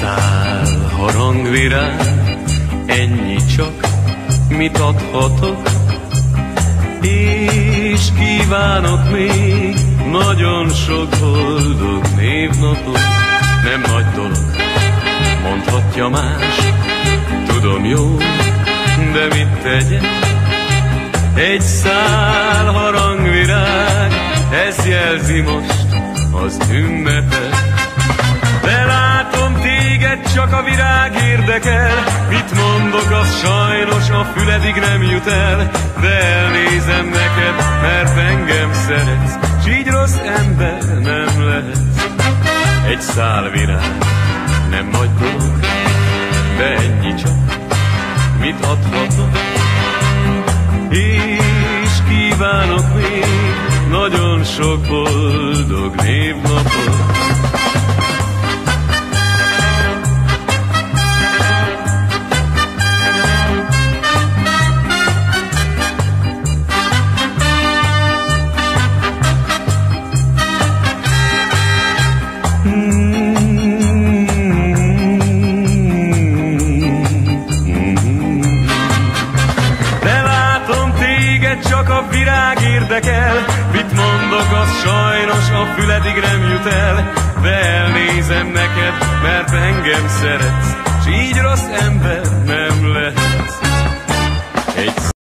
szál harangvirág, ennyi csak, mit adhatok, és kívánok még nagyon sok boldog névnapot. Nem nagy dolog, mondhatja más, tudom jó, de mit tegyek? Egy szál harangvirág, ez jelzi most az ünnepet. De látom, téged csak a virág érdekel, mit mondok, az sajnos a füledig nem jut el. De elnézem neked, mert engem szeretsz, s így rossz ember nem lehetsz. Egy szál virág, nem nagy dolog, de ennyi csak, mit adhatok, és kívánok még nagyon sok boldog névnapot. Csak a virág érdekel, mit mondok, az sajnos a füledig nem jut el. De elnézem neked, mert engem szeretsz, s így rossz ember nem lehetsz.